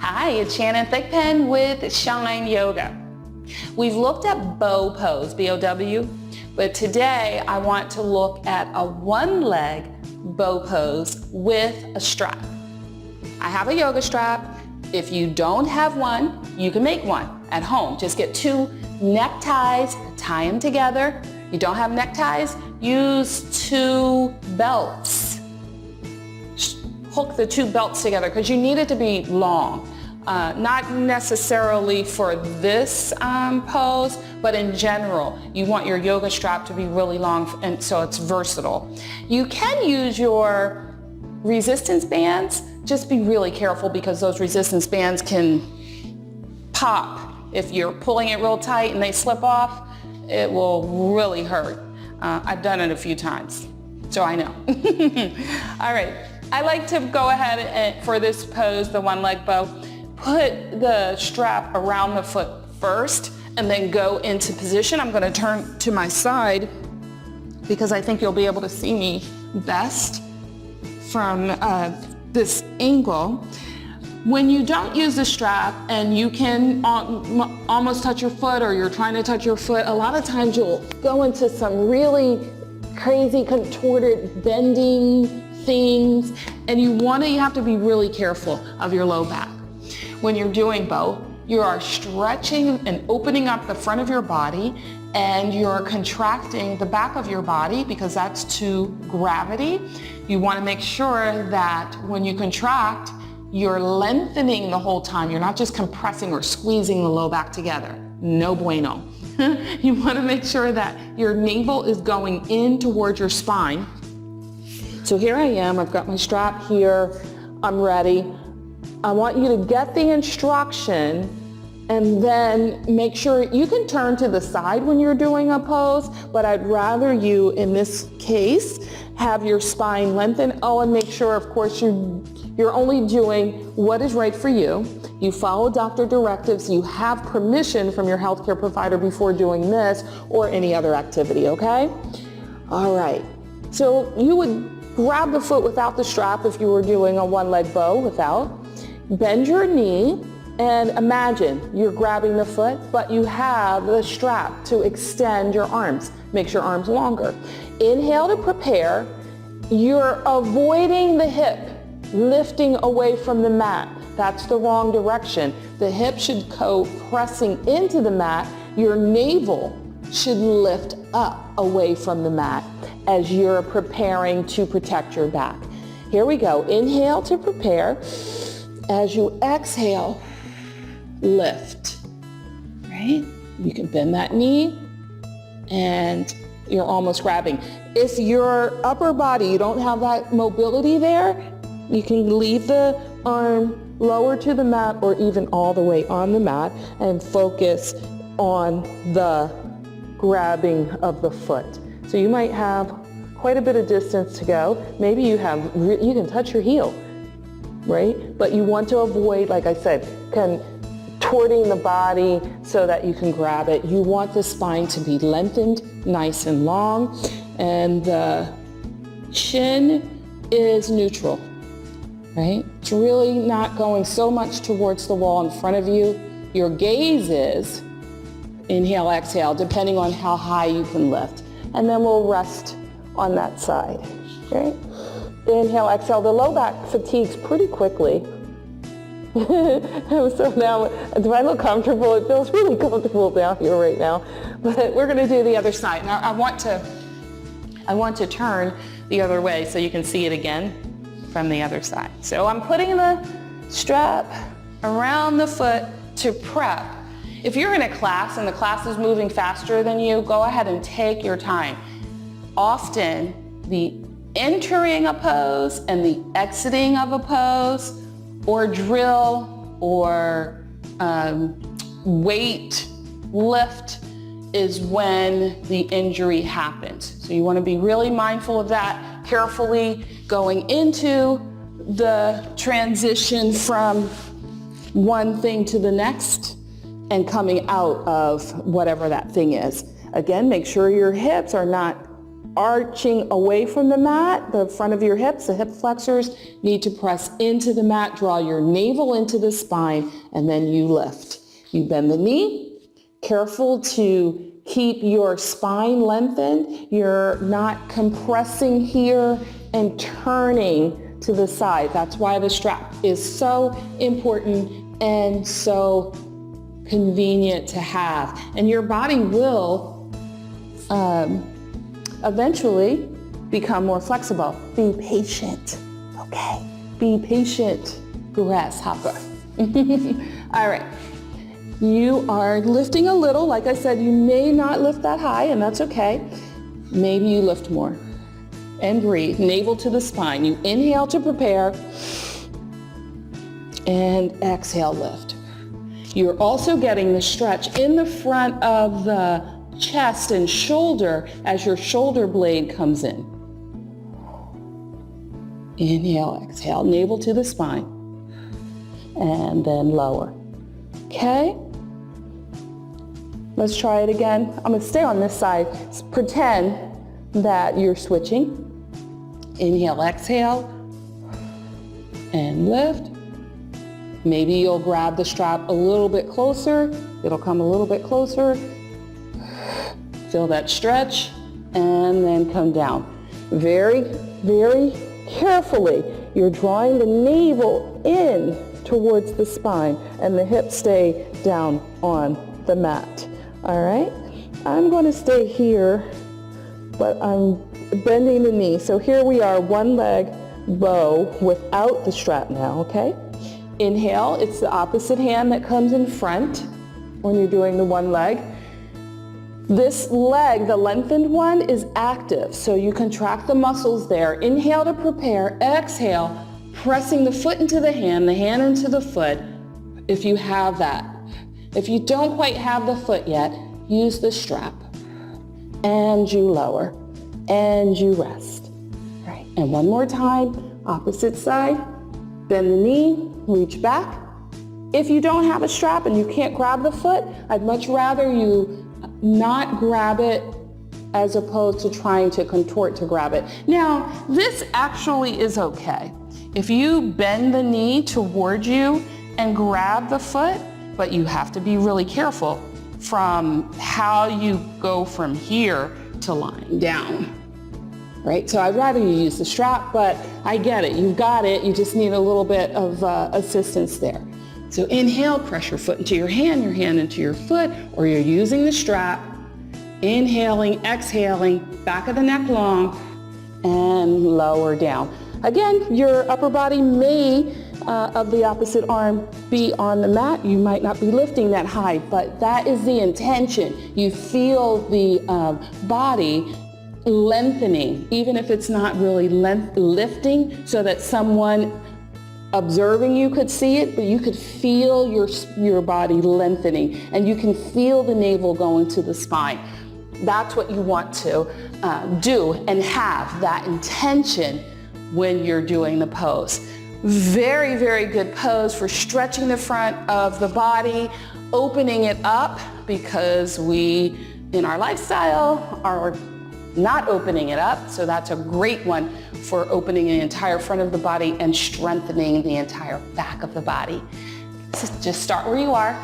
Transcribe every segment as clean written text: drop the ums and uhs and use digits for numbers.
Hi, it's Shannon Thickpen with Shine Yoga. We've looked at bow pose, B-O-W, but today I want to look at a one-leg bow pose with a strap. I have a yoga strap. If you don't have one, you can make one at home. Just get two neckties, tie them together. You don't have neckties, use two belts. Hook the two belts together because you need it to be long. Not necessarily for this pose, but in general, you want your yoga strap to be really long and so it's versatile. You can use your resistance bands. Just be really careful because those resistance bands can pop. If you're pulling it real tight and they slip off, it will really hurt. I've done it a few times, so I know. All right, I like to go ahead and, for this pose, the one leg bow, put the strap around the foot first and then go into position. I'm going to turn to my side because I think you'll be able to see me best from this angle. When you don't use the strap and you can almost touch your foot or you're trying to touch your foot, a lot of times you'll go into some really crazy contorted bending things and you have to be really careful of your low back. When you're doing bow, you are stretching and opening up the front of your body and you're contracting the back of your body because that's to gravity. You want to make sure that when you contract, you're lengthening the whole time. You're not just compressing or squeezing the low back together. No bueno. You want to make sure that your navel is going in towards your spine. So here I am. I've got my strap here. I'm ready. I want you to get the instruction and then make sure you can turn to the side when you're doing a pose, but I'd rather you, in this case, have your spine lengthen. Oh, and make sure, of course, you're only doing what is right for you. You follow doctor directives. You have permission from your healthcare provider before doing this or any other activity, okay? All right. So you would grab the foot without the strap if you were doing a one-leg bow without. Bend your knee and imagine you're grabbing the foot, but you have the strap to extend your arms. Makes your arms longer. Inhale to prepare. You're avoiding the hip, lifting away from the mat. That's the wrong direction. The hip should go pressing into the mat. Your navel should lift up away from the mat as you're preparing to protect your back. Here we go. Inhale to prepare. As you exhale, lift, right? You can bend that knee and you're almost grabbing. If your upper body, you don't have that mobility there, you can leave the arm lower to the mat or even all the way on the mat and focus on the grabbing of the foot. So you might have quite a bit of distance to go. Maybe you can touch your heel, right? But you want to avoid, like I said, contorting the body so that you can grab it. You want the spine to be lengthened, nice and long, and the chin is neutral, right? It's really not going so much towards the wall in front of you. Your gaze is inhale, exhale, depending on how high you can lift. And then we'll rest on that side, right? Inhale, exhale. The low back fatigues pretty quickly. So now, do I look comfortable? It feels really comfortable down here right now. But we're going to do the other side. Now I want to turn the other way so you can see it again from the other side. So I'm putting the strap around the foot to prep. If you're in a class and the class is moving faster than you, go ahead and take your time. Often, the entering a pose and the exiting of a pose or drill or weight lift is when the injury happens. So you want to be really mindful of that, carefully going into the transition from one thing to the next and coming out of whatever that thing is. Again, make sure your hips are not arching away from the mat, the front of your hips, the hip flexors need to press into the mat, draw your navel into the spine, and then you lift. You bend the knee, careful to keep your spine lengthened. You're not compressing here and turning to the side. That's why the strap is so important and so convenient to have. And your body will eventually become more flexible. Be patient, okay? Be patient, grasshopper. All right. You are lifting a little. Like I said, you may not lift that high, and that's okay. Maybe you lift more. And breathe, navel to the spine. You inhale to prepare, and exhale, lift. You're also getting the stretch in the front of the chest and shoulder as your shoulder blade comes in. Inhale, exhale, navel to the spine, and then lower. Okay? Let's try it again. I'm gonna stay on this side. Pretend that you're switching. Inhale, exhale, and lift. Maybe you'll grab the strap a little bit closer. It'll come a little bit closer. Feel that stretch, and then come down. Very, very carefully, you're drawing the navel in towards the spine, and the hips stay down on the mat. All right? I'm going to stay here, but I'm bending the knee. So here we are, one leg bow without the strap now, okay? Inhale, it's the opposite hand that comes in front when you're doing the one leg. This leg, the lengthened one, is active, so you contract the muscles there. Inhale to prepare, exhale, pressing the foot into the hand into the foot, if you have that. If you don't quite have the foot yet, use the strap. And you lower, and you rest. Right. And one more time, opposite side, bend the knee, reach back. If you don't have a strap and you can't grab the foot, I'd much rather you not grab it as opposed to trying to contort to grab it. Now, this actually is okay. If you bend the knee towards you and grab the foot, but you have to be really careful from how you go from here to lying down, right? So I'd rather you use the strap, but I get it. You've got it. You just need a little bit of assistance there. So inhale, press your foot into your hand into your foot, or you're using the strap. Inhaling, exhaling, back of the neck long, and lower down. Again, your upper body may, of the opposite arm, be on the mat. You might not be lifting that high, but that is the intention. You feel the body lengthening, even if it's not really lifting, so that someone observing you could see it, but you could feel your body lengthening, and you can feel the navel going to the spine. That's what you want to do and have that intention when you're doing the pose. Very, very good pose for stretching the front of the body, opening it up, because we, in our lifestyle, are not opening it up. So that's a great one for opening the entire front of the body and strengthening the entire back of the body. So just start where you are,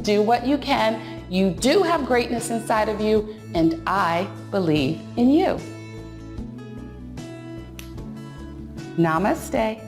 do what you can. You do have greatness inside of you, and I believe in you. Namaste.